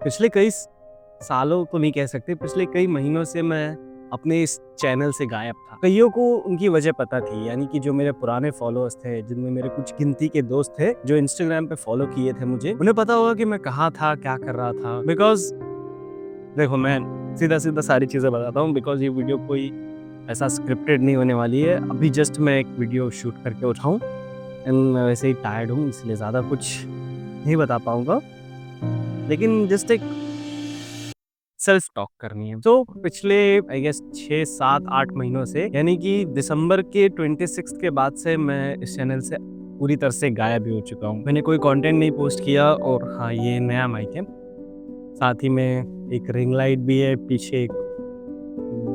पिछले कई सालों तो नहीं कह सकते, पिछले कई महीनों से मैं अपने इस चैनल से गायब था। कईयों को उनकी वजह पता थी, यानी कि जो मेरे पुराने फॉलोअर्स थे, जिनमें मेरे कुछ गिनती के दोस्त थे, जो इंस्टाग्राम पे फॉलो किए थे मुझे, उन्हें पता होगा कि मैं कहाँ था, क्या कर रहा था। बिकॉज़ देखो, मैं सीधा-सीधा सारी चीज़ें बताता हूँ, बिकॉज़ ये वीडियो कोई ऐसा स्क्रिप्टेड नहीं होने वाली है। अभी जस्ट मैं एक वीडियो शूट करके उठा हूँ एंड मैं वैसे ही टायर्ड हूँ, इसलिए ज़्यादा कुछ नहीं बता पाऊँगा। लेकिन जस्ट एक सेल्फ टॉक करनी है। तो पिछले आई गेस 6, 7, 8 महीनों से, यानी कि दिसंबर के 26 के बाद से मैं इस चैनल से पूरी तरह से गायब ही हो चुका हूँ। मैंने कोई कंटेंट नहीं पोस्ट किया और हाँ, ये नया माइक है। साथ ही में एक रिंग लाइट भी है, पीछे एक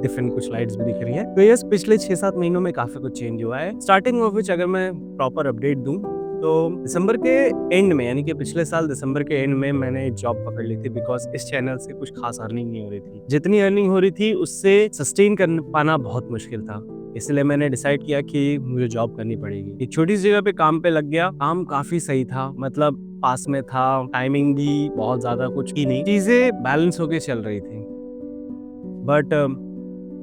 डिफरेंट कुछ लाइट्स भी दिख रही है। तो यस, पिछले 6-7 महीनों में काफ़ी कुछ चेंज हुआ है। स्टार्टिंग ऑफ व्हिच अगर मैं प्रॉपर अपडेट दूँ, तो दिसंबर के एंड में, यानी कि पिछले साल दिसंबर के एंड में मैंने जॉब पकड़ ली थी, बिकॉज़ इस चैनल से कुछ खास अर्निंग नहीं हो रही थी। जितनी अर्निंग हो रही थी उससे सस्टेन कर पाना बहुत मुश्किल था। इसलिए मैंने डिसाइड किया कि मुझे जॉब करनी पड़ेगी। एक छोटी सी जगह पे काम पे लग गया। काम काफ़ी सही था, मतलब पास में था, टाइमिंग भी बहुत ज़्यादा कुछ की नहीं, चीज़ें बैलेंस होके चल रही थी। बट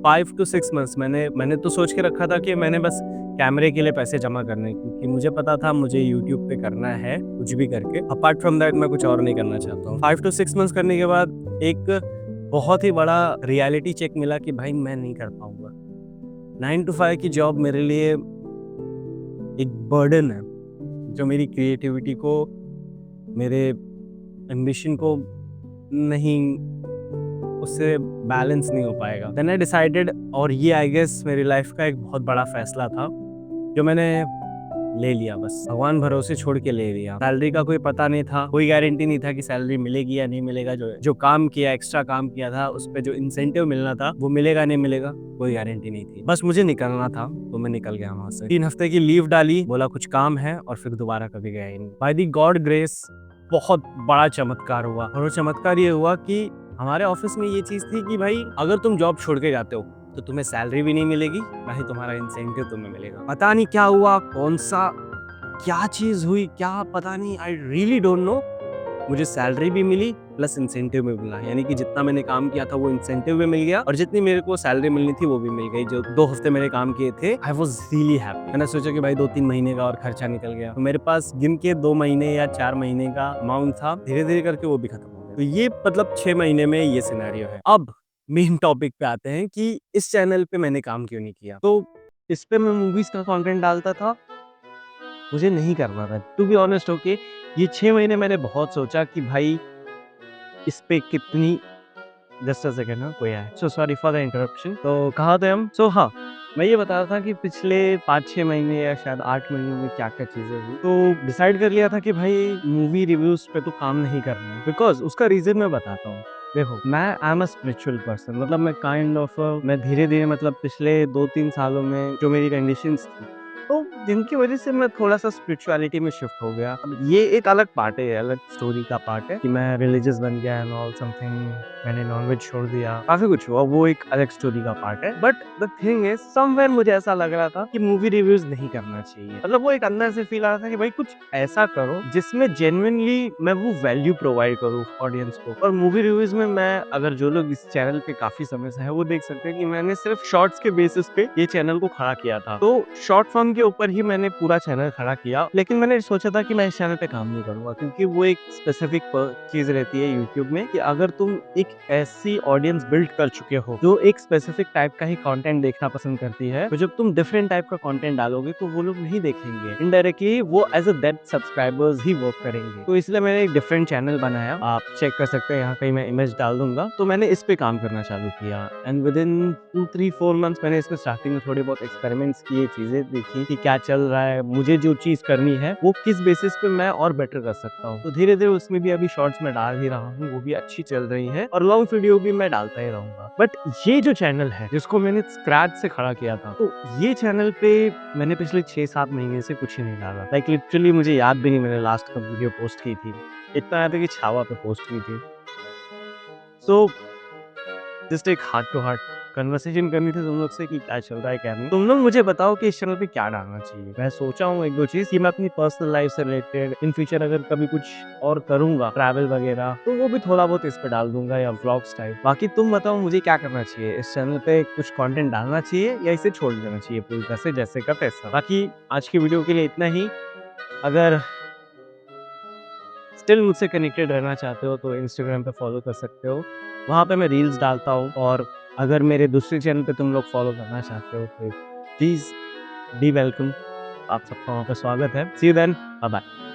5 टू 6 मंथ्स मैंने तो सोच के रखा था कि मैंने बस कैमरे के लिए पैसे जमा करने, क्योंकि मुझे पता था मुझे यूट्यूब पे करना है कुछ भी करके। अपार्ट फ्रॉम दैट मैं कुछ और नहीं करना चाहता हूँ। 5 टू 6 मंथ्स करने के बाद एक बहुत ही बड़ा रियलिटी चेक मिला कि भाई मैं नहीं कर पाऊँगा। 9 टू 5 की जॉब मेरे लिए एक बर्डन है, जो मेरी क्रिएटिविटी को, मेरे एम्बिशन को नहीं, उससे बैलेंस नहीं हो पाएगा। देन आई डिसाइडेड, और ये आई गेस मेरी लाइफ का एक बहुत बड़ा फैसला था, जो मैंने ले लिया, बस भगवान भरोसे छोड़ के ले लिया। सैलरी का कोई पता नहीं था, कोई गारंटी नहीं था कि सैलरी मिलेगी या नहीं मिलेगा। जो काम किया, एक्स्ट्रा काम किया था, उस पे जो इंसेंटिव मिलना था वो मिलेगा नहीं मिलेगा, कोई गारंटी नहीं थी। बस मुझे निकलना था, तो मैं निकल गया वहां से। 3 हफ्ते की लीव डाली, बोला कुछ काम है, और फिर दोबारा कभी गया ही नहीं। बाय द गॉड ग्रेस बहुत बड़ा चमत्कार हुआ, और वो चमत्कार ये हुआ कि हमारे ऑफिस में ये चीज थी कि भाई अगर तुम जॉब छोड़ के जाते हो तो तुम्हें सैलरी भी नहीं मिलेगी, ना ही तुम्हारा इंसेंटिव तुम्हें मिलेगा। पता नहीं क्या हुआ, कौन सा क्या चीज हुई, क्या पता नहीं, आई रियली डोंट नो। मुझे सैलरी भी मिली प्लस इंसेंटिव भी मिला, यानी कि जितना मैंने काम किया था वो इंसेंटिव भी मिल गया, और जितनी मेरे को सैलरी मिलनी थी वो भी मिल गई। जो 2 हफ्ते मैंने काम किए थे, आई वाज रियली हैप्पी। मैंने सोचा कि भाई 2-3 महीने का और खर्चा निकल गया, तो मेरे पास गिन के 2 महीने या 4 महीने का अमाउंट था। धीरे धीरे करके वो भी खत्म हो गया। तो ये मतलब 6 महीने में ये सिनेरियो है। अब मेन टॉपिक पे आते हैं कि इस चैनल पे मैंने काम क्यों नहीं किया। तो इस पे मैं मूवीज का कंटेंट डालता था, मुझे नहीं करना था टू बी ऑनेस्ट। होके ये 6 महीने मैंने बहुत सोचा कि भाई इस पे कितनी, जस्ट अ सेकंड, हाँ कोई आया, so sorry for the interruption. तो कहाँ थे हम? सो हाँ, मैं ये बता रहा था कि पिछले 5-6 महीने या शायद 8 महीनों में क्या-क्या चीज़ें हुई। तो डिसाइड कर लिया था कि भाई मूवी रिव्यूज़ पे तो काम नहीं करना है, बिकॉज़ उसका रीज़न मैं बताता हूँ। देखो, मैं I am a spiritual person, मतलब मैं काइंड ऑफ मैं धीरे-धीरे, मतलब पिछले 2-3 सालों में जो मेरी कंडीशंस थी, तो जिनकी वजह से मैं थोड़ा-सा स्पिरिचुअलिटी में शिफ्ट हो गया। अब ये एक अलग पार्ट है, अलग स्टोरी का पार्ट है कि मैं रिलीजियस बन गया एंड ऑल समथिंग, मैंने नॉनवेज छोड़ दिया, काफ़ी कुछ हुआ, वो एक अलग स्टोरी का पार्ट है। But the thing is, somewhere मुझे ऐसा लग रहा था कि मूवी रिव्यूज़ नहीं करना चाहिए। मतलब वो एक अंदर से फ़ील आ रहा था कि भाई कुछ ऐसा करो जिसमें जेन्युइनली मैं वो वैल्यू प्रोवाइड करूँ ऑडियंस को। और मूवी रिव्यूज़ में मैं, अगर जो लोग इस चैनल पे काफ़ी समय से है वो देख सकते हैं कि मैंने सिर्फ शॉर्ट्स के बेसिस पे ये चैनल को खड़ा किया था। तो शॉर्ट फॉर्म के ऊपर ही मैंने पूरा चैनल खड़ा किया। लेकिन मैंने सोचा था कि मैं इस चैनल पे काम नहीं करूँगा, क्योंकि वो एक स्पेसिफिक चीज़ रहती है यूट्यूब में कि अगर तुम एक ऐसी ऑडियंस बिल्ड कर चुके हो जो एक स्पेसिफिक टाइप का ही कंटेंट देखना पसंद करती है, तो जब तुम डिफरेंट टाइप का कंटेंट डालोगे तो वो लोग नहीं देखेंगे। इनडायरेक्टली वो एज अ डेड सब्सक्राइबर्स ही वर्क करेंगे। तो इसलिए मैंने एक डिफरेंट चैनल बनाया, आप चेक कर सकते हैं, यहाँ कहीं मैं इमेज डाल दूंगा। तो मैंने इस पे काम करना चालू किया एंड विद इन 2-3-4 मंथ्स मैंने इसमें स्टार्टिंग में थोड़े बहुत एक्सपेरिमेंट्स किए, चीजें देखी कि क्या चल रहा है, मुझे जो चीज करनी है वो किस बेसिस पे मैं और बेटर कर सकता हूँ। तो धीरे धीरे उसमें भी अभी शॉर्ट्स में डाल ही रहा हूँ, वो भी अच्छी चल रही है, और लॉन्ग वीडियो भी मैं डालता ही रहूंगा। बट ये जो चैनल है जिसको मैंने स्क्रैच से खड़ा किया था, तो ये चैनल पे मैंने पिछले 6-7 महीने से कुछ ही नहीं डाला। लाइक लिटरली मुझे याद भी नहीं मैंने लास्ट कब वीडियो पोस्ट की थी। इतना याद है कि छावा पे पोस्ट की थी। सो जस्ट एक हार्ट टू हार्ट कन्वर्सेशन करनी थी तुम लोग से कि क्या चल रहा है क्या नहीं। तुम लोग मुझे बताओ कि इस चैनल पे क्या डालना चाहिए। मैं सोचा हूँ एक दो चीज़ कि मैं अपनी पर्सनल लाइफ से रिलेटेड इन फ्यूचर अगर कभी कुछ और करूँगा ट्रैवल वगैरह तो वो भी थोड़ा बहुत इस पे डाल दूंगा या व्लॉग्स टाइप। बाकी तुम बताओ मुझे क्या करना चाहिए, इस चैनल पे कुछ कंटेंट डालना चाहिए या इसे छोड़ देना चाहिए पूरी तरह से जैसे का तैसा। बाकी आज की वीडियो के लिए इतना ही। अगर स्टिल मुझसे कनेक्टेड रहना चाहते हो तो इंस्टाग्राम पे फॉलो कर सकते हो, वहाँ पे मैं रील्स डालता हूँ। और अगर मेरे दूसरे चैनल पे तुम लोग फॉलो करना चाहते हो तो प्लीज़ बी वेलकम, आप सबका वहाँ पे स्वागत है। सी यू देन, बाय बाय।